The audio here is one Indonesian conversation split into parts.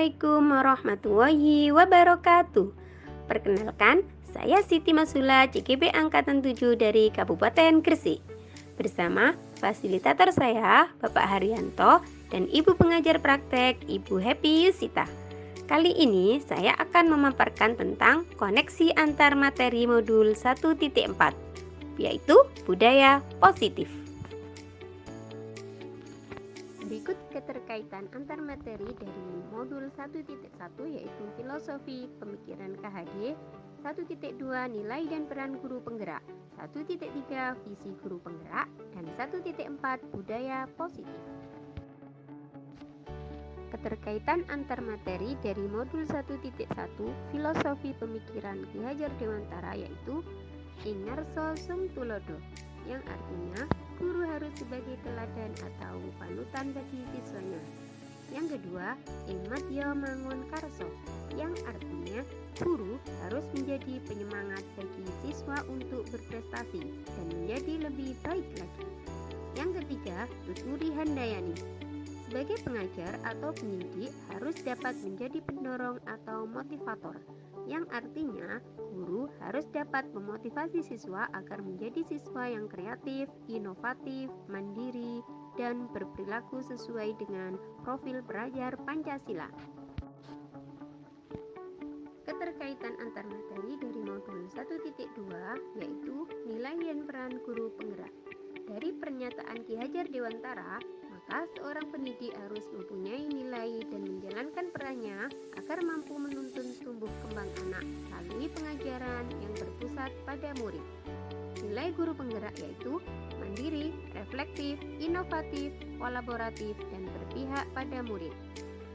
Assalamualaikum warahmatullahi wabarakatuh. Perkenalkan, saya Siti Masula, CGP Angkatan 7 dari Kabupaten Gresik. Bersama fasilitator saya, Bapak Haryanto, dan Ibu pengajar praktek, Ibu Happy Yusita. Kali ini saya akan memaparkan tentang koneksi antar materi modul 1.4, yaitu budaya positif. Berikut keterkaitan antar materi dari modul 1.1 yaitu filosofi pemikiran KHD, 1.2 nilai dan peran guru penggerak, 1.3 visi guru penggerak, dan 1.4 budaya positif. Keterkaitan antar materi dari modul 1.1 filosofi pemikiran Ki Hajar Dewantara yaitu Ingarso Sung Tulodo, yang artinya guru harus sebagai teladan atau panutan bagi siswanya. Yang kedua, Ilmadya Mangun Karso, yang artinya guru harus menjadi penyemangat bagi siswa untuk berprestasi dan menjadi lebih baik lagi. Yang ketiga, Tuturi Handayani, sebagai pengajar atau pendidik harus dapat menjadi pendorong atau motivator, yang artinya guru harus dapat memotivasi siswa agar menjadi siswa yang kreatif, inovatif, mandiri, dan berperilaku sesuai dengan profil pelajar Pancasila. Keterkaitan antar materi dari modul 1.2 yaitu nilai dan peran guru penggerak. Dari pernyataan Ki Hajar Dewantara, maka seorang pendidik harus mempunyai nilai dan menjalankan perannya agar mampu menuntun tumbuh kembang anak melalui pengajaran yang berpusat pada murid. Nilai guru penggerak yaitu mandiri, reflektif, inovatif, kolaboratif, dan berpihak pada murid.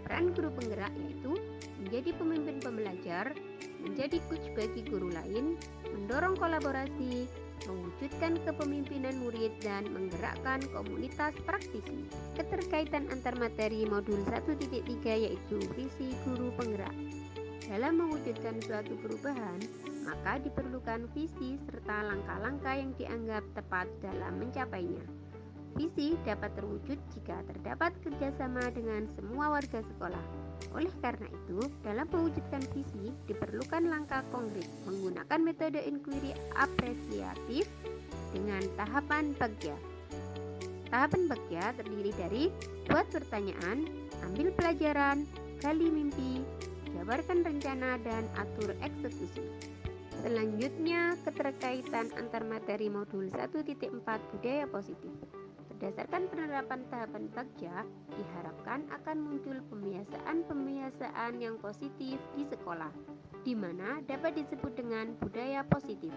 Peran guru penggerak yaitu menjadi pemimpin pembelajar, menjadi coach bagi guru lain, mendorong kolaborasi, mewujudkan kepemimpinan murid, dan menggerakkan komunitas praktisi. Keterkaitan antar materi modul 1.3 yaitu visi guru penggerak. Dalam mewujudkan suatu perubahan, maka diperlukan visi serta langkah-langkah yang dianggap tepat dalam mencapainya. Visi dapat terwujud jika terdapat kerjasama dengan semua warga sekolah. Oleh karena itu, dalam mewujudkan visi diperlukan langkah konkret menggunakan metode inquiry apresiatif dengan tahapan bagja. Tahapan bagja terdiri dari buat pertanyaan, ambil pelajaran, gali mimpi, jabarkan rencana, dan atur eksekusi. Selanjutnya, keterkaitan antar materi modul 1.4 budaya positif. Berdasarkan penerapan tahapan bagja, diharapkan akan muncul pembiasaan-pembiasaan yang positif di sekolah, di mana dapat disebut dengan budaya positif.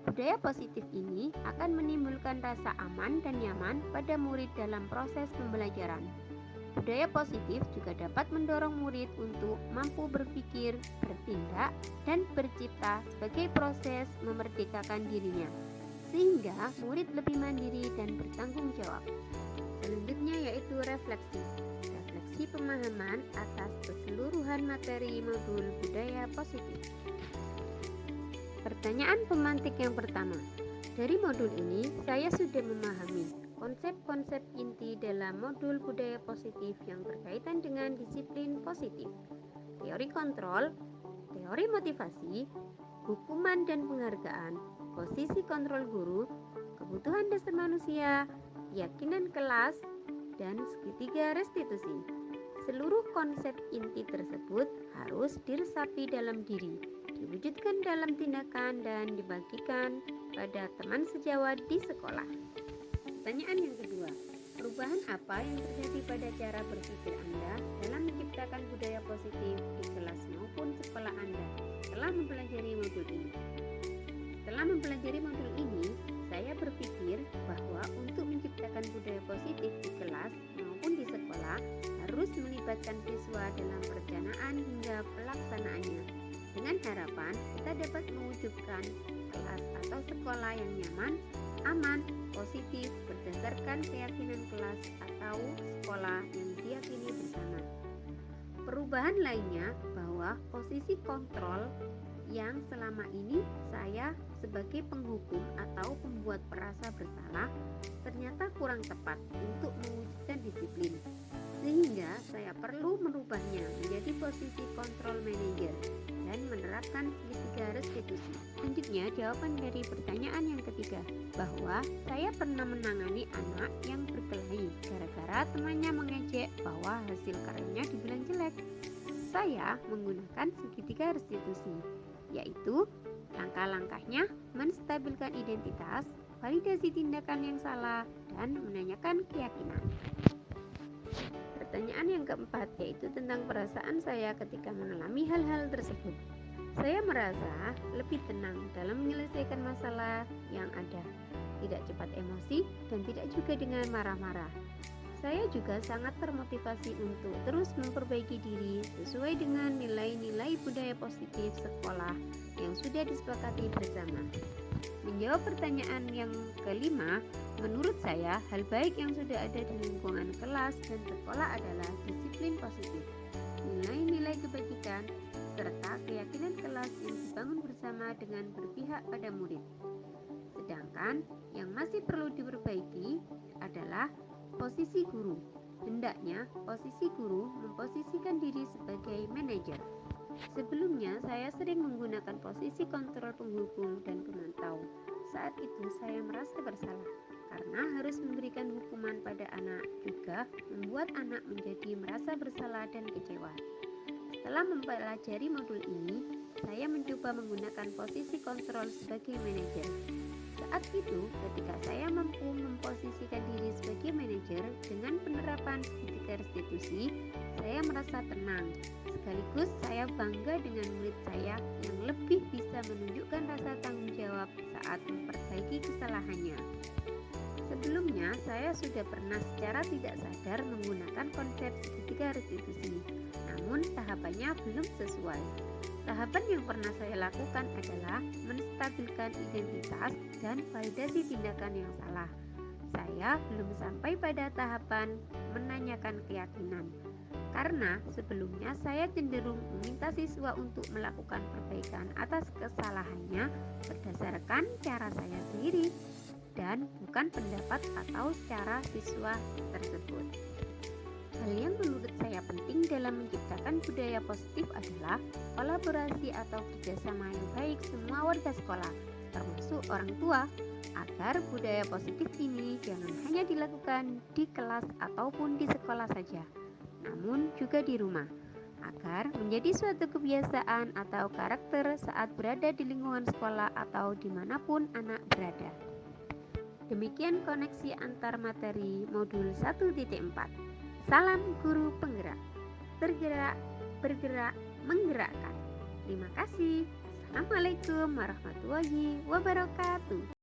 Budaya positif ini akan menimbulkan rasa aman dan nyaman pada murid dalam proses pembelajaran. Budaya positif juga dapat mendorong murid untuk mampu berpikir, bertindak, dan bercipta sebagai proses memerdekakan dirinya, sehingga murid lebih mandiri dan bertanggung jawab. Selanjutnya yaitu refleksi. Refleksi pemahaman atas keseluruhan materi modul budaya positif. Pertanyaan pemantik yang pertama. Dari modul ini, saya sudah memahami konsep-konsep inti dalam modul budaya positif yang berkaitan dengan disiplin positif, teori kontrol, teori motivasi, hukuman dan penghargaan, posisi kontrol guru, kebutuhan dasar manusia, keyakinan kelas, dan segitiga restitusi. Seluruh konsep inti tersebut harus diresapi dalam diri, diwujudkan dalam tindakan, dan dibagikan pada teman sejawat di sekolah. Pertanyaan yang kedua, perubahan apa yang terjadi pada cara berpikir Anda dalam menciptakan budaya positif di kelas maupun sekolah Anda setelah mempelajari modul ini? Setelah mempelajari modul ini, saya berpikir bahwa untuk menciptakan budaya positif di kelas maupun di sekolah harus melibatkan siswa dalam perencanaan hingga pelaksanaannya, dengan harapan kita dapat mewujudkan kelas atau sekolah yang nyaman, aman, positif berdasarkan keyakinan kelas atau sekolah yang diyakini bersama. Perubahan lainnya bahwa posisi kontrol yang selama ini saya sebagai penghukum atau pembuat merasa bersalah ternyata kurang tepat untuk mewujudkan disiplin. Sehingga saya perlu merubahnya menjadi posisi kontrol manager dan menerapkan segitiga restitusi. Selanjutnya, jawaban dari pertanyaan yang ketiga, bahwa saya pernah menangani anak yang berkelahi gara-gara temannya mengejek bahwa hasil karyanya dibilang jelek. Saya menggunakan segitiga restitusi, yaitu langkah-langkahnya menstabilkan identitas, validasi tindakan yang salah, dan menanyakan keyakinan. Pertanyaan yang keempat yaitu tentang perasaan saya ketika mengalami hal-hal tersebut. Saya merasa lebih tenang dalam menyelesaikan masalah yang ada, tidak cepat emosi dan tidak juga dengan marah-marah. Saya juga sangat termotivasi untuk terus memperbaiki diri sesuai dengan nilai-nilai budaya positif sekolah yang sudah disepakati bersama. Menjawab pertanyaan yang kelima, menurut saya hal baik yang sudah ada di lingkungan kelas dan sekolah adalah disiplin positif, nilai-nilai kebajikan, serta keyakinan kelas yang dibangun bersama dengan berpihak pada murid. Sedangkan yang masih perlu diperbaiki adalah posisi guru. Hendaknya posisi guru memposisikan diri sebagai manajer. Sebelumnya saya sering menggunakan posisi kontrol penghukum dan pemantau. Saat itu saya merasa bersalah karena harus memberikan hukuman pada anak, juga membuat anak menjadi merasa bersalah dan kecewa. Setelah mempelajari modul ini, saya mencoba menggunakan posisi kontrol sebagai manajer. Saat itu, ketika saya mampu memposisikan diri sebagai manajer dengan penerapan segitiga restitusi, saya merasa tenang. Sekaligus saya bangga dengan murid saya yang lebih bisa menunjukkan rasa tanggung jawab saat memperbaiki kesalahannya. Sebelumnya, saya sudah pernah secara tidak sadar menggunakan konsep segitiga restitusi, namun tahapannya belum sesuai. Tahapan yang pernah saya lakukan adalah menstabilkan identitas dan validasi tindakan yang salah. Saya belum sampai pada tahapan menanyakan keyakinan, karena sebelumnya saya cenderung meminta siswa untuk melakukan perbaikan atas kesalahannya berdasarkan cara saya sendiri dan bukan pendapat atau cara siswa tersebut. Hal yang menurut saya penting dalam menciptakan budaya positif adalah kolaborasi atau kerjasama yang baik semua warga sekolah, termasuk orang tua, agar budaya positif ini jangan hanya dilakukan di kelas ataupun di sekolah saja, namun juga di rumah, agar menjadi suatu kebiasaan atau karakter saat berada di lingkungan sekolah atau dimanapun anak berada. Demikian koneksi antar materi modul 1.4. Salam guru penggerak, tergerak, bergerak, menggerakkan. Terima kasih. Assalamualaikum warahmatullahi wabarakatuh.